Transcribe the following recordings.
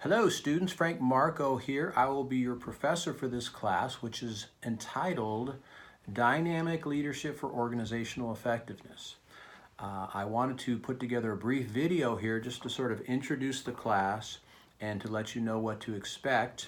Hello students, Frank Markow here. I will be your professor for this class, which is entitled Dynamic Leadership for Organizational Effectiveness. I wanted to put together a brief video here just to sort of introduce the class and to let you know what to expect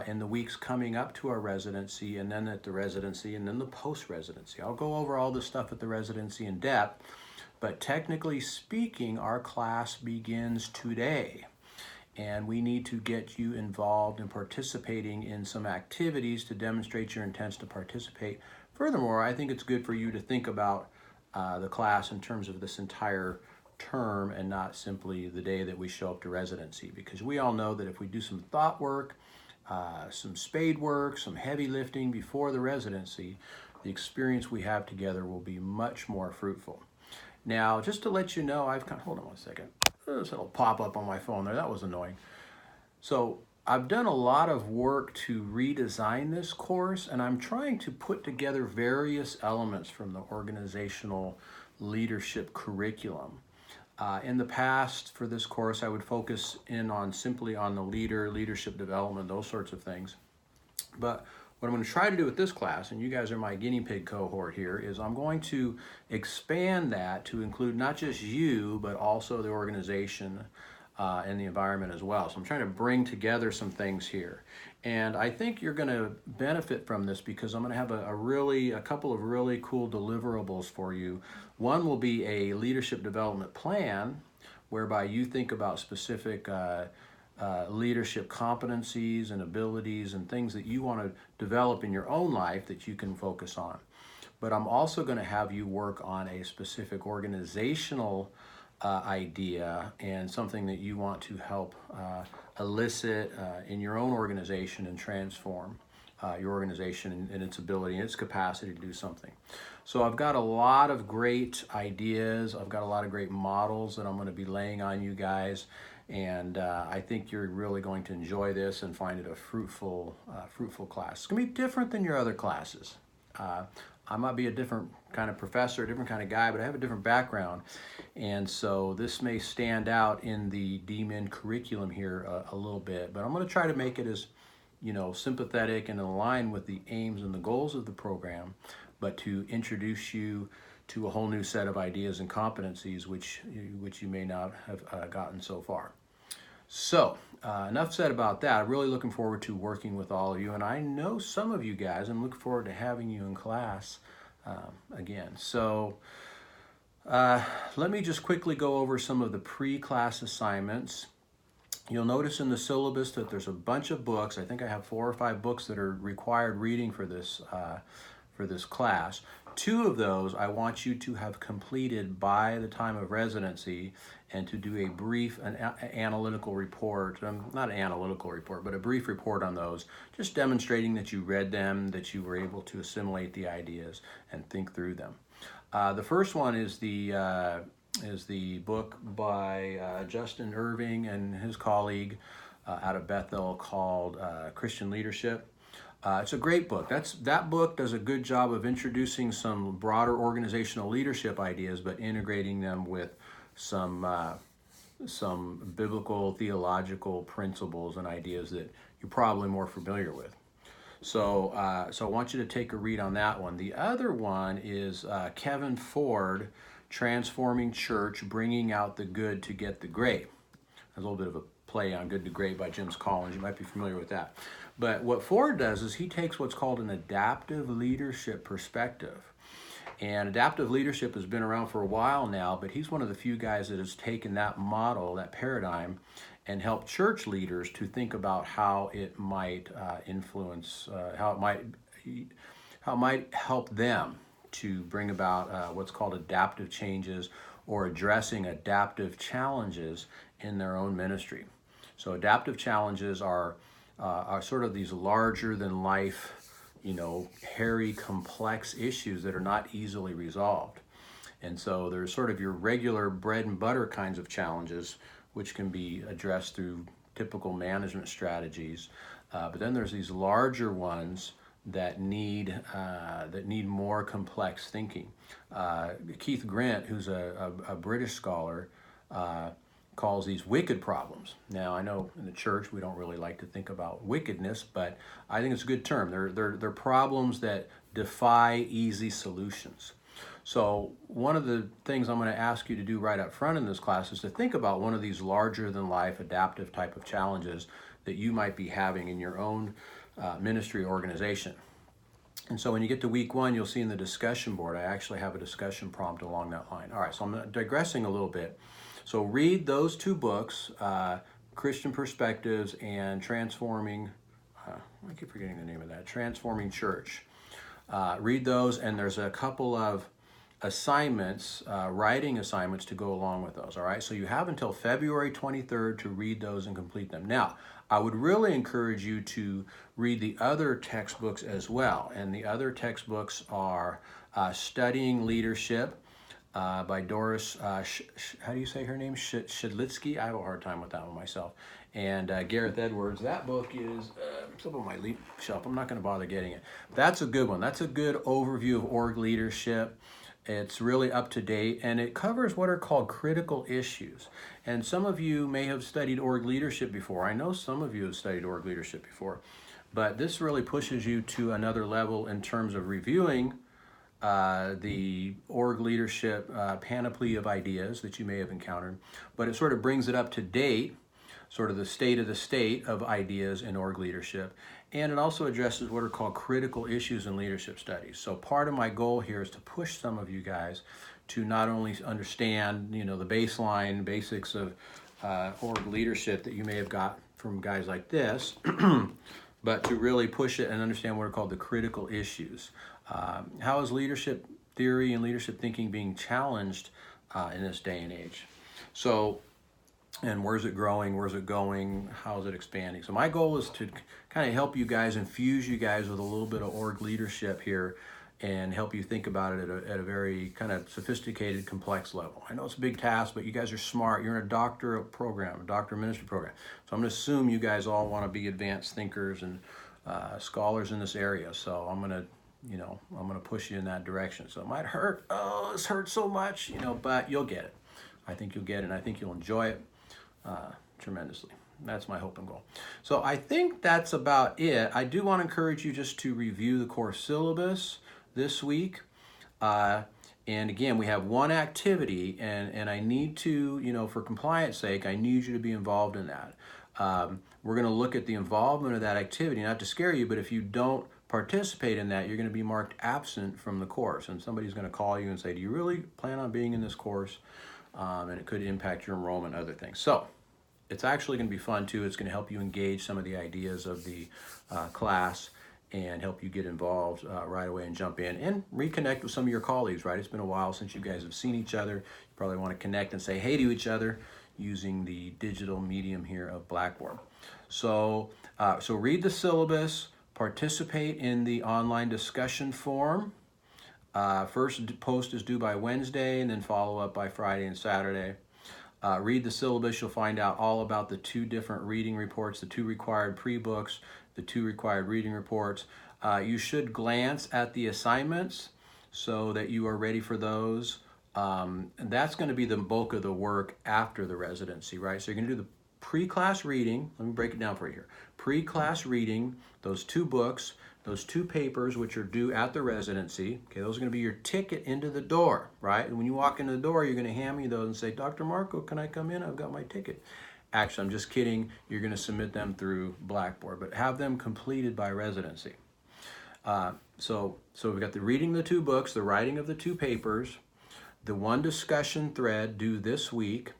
in the weeks coming up to our residency, and then at the residency, and then the post-residency. I'll go over all this stuff at the residency in depth, but technically speaking, our class begins today. And we need to get you involved in participating in some activities to demonstrate your intent to participate. Furthermore, I think it's good for you to think about the class in terms of this entire term and not simply the day that we show up to residency, because we all know that if we do some thought work, some spade work, some heavy lifting before the residency, the experience we have together will be much more fruitful. Now, just to let you know, hold on one second. This little pop up on my phone there, that was annoying. So I've done a lot of work to redesign this course, and I'm trying to put together various elements from the organizational leadership curriculum. In the past, for this course, I would focus in on simply on the leadership development, those sorts of things. But what I'm going to try to do with this class, and you guys are my guinea pig cohort here, is I'm going to expand that to include not just you, but also the organization and the environment as well. So I'm trying to bring together some things here. And I think you're going to benefit from this because I'm going to have a couple of really cool deliverables for you. One will be a leadership development plan, whereby you think about specific leadership competencies and abilities and things that you want to develop in your own life that you can focus on. But I'm also going to have you work on a specific organizational idea and something that you want to help elicit in your own organization and transform your organization and its ability and its capacity to do something. So I've got a lot of great ideas. I've got a lot of great models that I'm going to be laying on you guys. And I think you're really going to enjoy this and find it a fruitful class. It's going to be different than your other classes. I might be a different kind of professor, a different kind of guy, but I have a different background. And so this may stand out in the DMIN curriculum here a little bit, but I'm going to try to make it as, sympathetic and aligned with the aims and the goals of the program, but to introduce you to a whole new set of ideas and competencies which you may not have gotten so far. So enough said about that. I'm really looking forward to working with all of you, and I know some of you guys, and look forward to having you in class again. So let me just quickly go over some of the pre-class assignments. You'll notice in the syllabus that there's a bunch of books. I think I have 4 or 5 books that are required reading for this class. 2 of those I want you to have completed by the time of residency and to do a brief analytical report, not an analytical report, but a brief report on those, just demonstrating that you read them, that you were able to assimilate the ideas and think through them. The first one is the book by Justin Irving and his colleague out of Bethel called Christian Leadership. It's a great book. That book does a good job of introducing some broader organizational leadership ideas, but integrating them with some biblical theological principles and ideas that you're probably more familiar with. So I want you to take a read on that one. The other one is Kevin Ford, Transforming Church, Bringing Out the Good to Get the Great. A little bit of a play on Good to Great by Jim Collins. You might be familiar with that. But what Ford does is he takes what's called an adaptive leadership perspective. And adaptive leadership has been around for a while now, but he's one of the few guys that has taken that model, that paradigm, and helped church leaders to think about how it might influence, how it might help them to bring about what's called adaptive changes or addressing adaptive challenges in their own ministry. So adaptive challenges are sort of these larger than life, hairy, complex issues that are not easily resolved. And so there's sort of your regular bread and butter kinds of challenges, which can be addressed through typical management strategies. But then there's these larger ones that need more complex thinking. Keith Grant, who's a British scholar, calls these wicked problems. Now, I know in the church we don't really like to think about wickedness, but I think it's a good term. They're problems that defy easy solutions. So one of the things I'm going to ask you to do right up front in this class is to think about one of these larger than life adaptive type of challenges that you might be having in your own ministry organization. And so when you get to week 1, you'll see in the discussion board, I actually have a discussion prompt along that line. All right, so I'm digressing a little bit. So read those 2 books, Christian Perspectives and Transforming, I keep forgetting the name of that, Transforming Church. Read those, and there's a couple of assignments, writing assignments to go along with those, all right? So you have until February 23rd to read those and complete them. Now, I would really encourage you to read the other textbooks as well, and the other textbooks are Studying Leadership by Doris, how do you say her name? Shedlitsky? I have a hard time with that one myself. And Gareth Edwards. That book is it's up on my shelf. I'm not going to bother getting it. That's a good one. That's a good overview of org leadership. It's really up to date, and it covers what are called critical issues. And some of you may have studied org leadership before. I know some of you have studied org leadership before, but this really pushes you to another level in terms of reviewing the org leadership panoply of ideas that you may have encountered, but it sort of brings it up to date, sort of the state of ideas in org leadership. And it also addresses what are called critical issues in leadership studies. So part of my goal here is to push some of you guys to not only understand, the baseline basics of org leadership that you may have got from guys like this, but to really push it and understand what are called the critical issues. How is leadership theory and leadership thinking being challenged in this day and age? So, and where's it growing? Where's it going? How is it expanding? So my goal is to kind of help you guys, infuse you guys with a little bit of org leadership here and help you think about it at a very kind of sophisticated, complex level. I know it's a big task, but you guys are smart. You're in a doctorate program, a doctor of ministry program. So I'm going to assume you guys all want to be advanced thinkers and scholars in this area. So I'm going to push you in that direction. So it might hurt. Oh, this hurts so much, but you'll get it. I think you'll get it, and I think you'll enjoy it tremendously. That's my hope and goal. So I think that's about it. I do want to encourage you just to review the course syllabus this week. And again, we have one activity, and I need to, for compliance sake, I need you to be involved in that. We're going to look at the involvement of that activity, not to scare you, but if you don't participate in that, you're going to be marked absent from the course. And somebody's going to call you and say, do you really plan on being in this course? And it could impact your enrollment and other things. So it's actually going to be fun too. It's going to help you engage some of the ideas of the class and help you get involved right away and jump in and reconnect with some of your colleagues, right? It's been a while since you guys have seen each other. You probably want to connect and say hey to each other using the digital medium here of Blackboard. So read the syllabus, participate in the online discussion forum. First post is due by Wednesday and then follow up by Friday and Saturday. Read the syllabus. You'll find out all about the 2 different reading reports, the 2 required pre-books, the 2 required reading reports. You should glance at the assignments so that you are ready for those. And that's going to be the bulk of the work after the residency, right? So you're going to do the pre-class reading. Let me break it down for you here. Pre-class reading, those 2 books, those 2 papers which are due at the residency. Okay, those are going to be your ticket into the door, right? And when you walk into the door, you're going to hand me those and say, Dr. Markow, can I come in? I've got my ticket. Actually, I'm just kidding. You're going to submit them through Blackboard, but have them completed by residency. So we've got the reading the 2 books, the writing of the 2 papers, the 1 discussion thread due this week.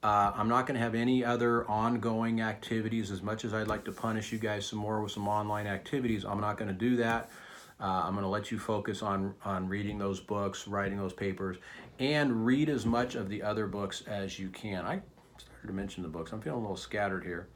I'm not going to have any other ongoing activities. As much as I'd like to punish you guys some more with some online activities, I'm not going to do that. I'm going to let you focus on reading those books, writing those papers, and read as much of the other books as you can. I started to mention the books. I'm feeling a little scattered here.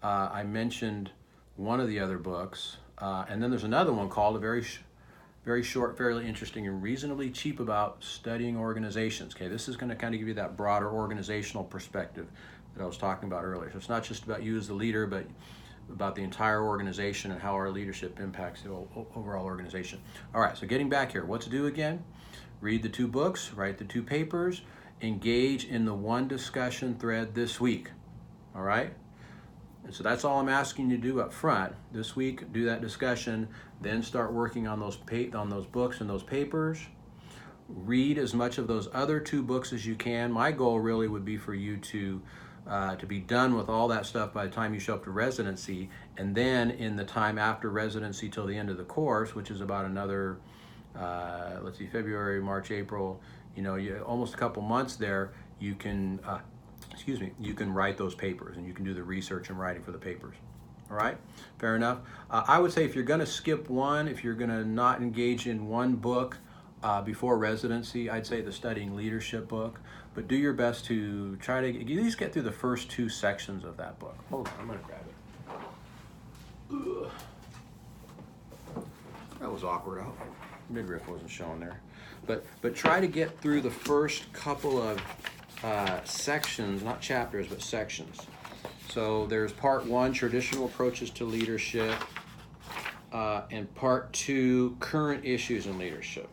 I mentioned one of the other books, and then there's another one called a very short, fairly interesting, and reasonably cheap about studying organizations. Okay, this is going to kind of give you that broader organizational perspective that I was talking about earlier. So it's not just about you as the leader, but about the entire organization and how our leadership impacts the overall organization. All right, so getting back here, what to do again? Read the 2 books, write the 2 papers, engage in the one discussion thread this week, all right? And so that's all I'm asking you to do up front. This week, do that discussion, then start working on those books and those papers. Read as much of those other 2 books as you can. My goal really would be for you to be done with all that stuff by the time you show up to residency, and then in the time after residency till the end of the course, which is about another, let's see, February, March, April, almost a couple months there, you can, you can write those papers and you can do the research and writing for the papers. All right, fair enough. I would say if you're gonna skip one, if you're gonna not engage in one book before residency, I'd say the Studying Leadership book, but do your best to try to at least get through the first 2 sections of that book. Hold on, I'm gonna grab it. Ugh. That was awkward. Midriff wasn't showing there. But try to get through the first couple of sections, not chapters, but sections. So there's part 1, Traditional Approaches to Leadership, and part 2, Current Issues in Leadership.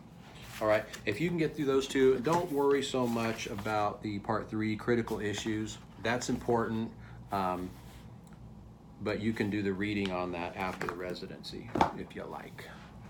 All right, if you can get through those 2, don't worry so much about the part 3, Critical Issues. That's important, but you can do the reading on that after the residency if you like.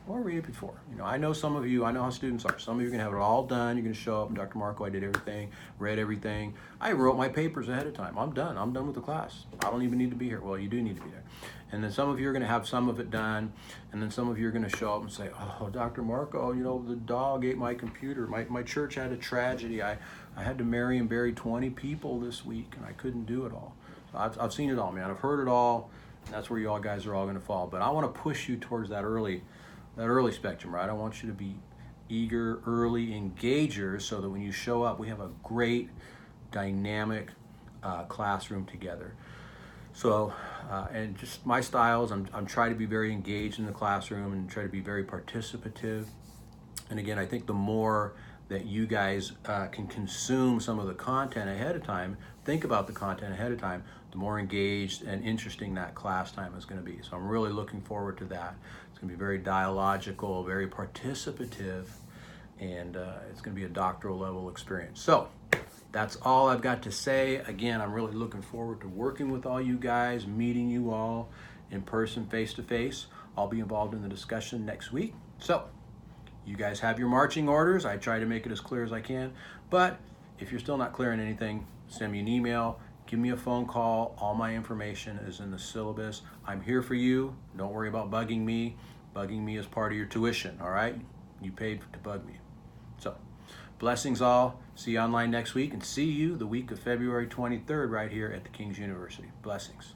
Or read it before. I know some of you, I know how students are. Some of you are gonna have it all done. You're gonna show up, Dr. Markow, I did everything, read everything. I wrote my papers ahead of time. I'm done with the class. I don't even need to be here. Well, you do need to be there. And then some of you are gonna have some of it done, and then some of you are gonna show up and say, oh, Dr. Markow, the dog ate my computer. My church had a tragedy. I had to marry and bury 20 people this week, and I couldn't do it all. So I've seen it all, man. I've heard it all, and that's where you all guys are all gonna fall. But I wanna push you towards that early spectrum, right? I want you to be eager, early engagers so that when you show up, we have a great, dynamic classroom together. So, and just my styles, I'm trying to be very engaged in the classroom and try to be very participative. And again, I think the more that you guys can consume some of the content ahead of time, think about the content ahead of time, the more engaged and interesting that class time is going to be. So I'm really looking forward to that. It's going to be very dialogical, very participative, and it's going to be a doctoral level experience. So that's all I've got to say. Again, I'm really looking forward to working with all you guys, meeting you all in person, face to face. I'll be involved in the discussion next week. So you guys have your marching orders. I try to make it as clear as I can, but if you're still not clear on anything, send me an email, give me a phone call. All my information is in the syllabus. I'm here for you. Don't worry about bugging me. Bugging me is part of your tuition, all right? You paid to bug me. So, blessings all. See you online next week, and see you the week of February 23rd right here at the King's University. Blessings.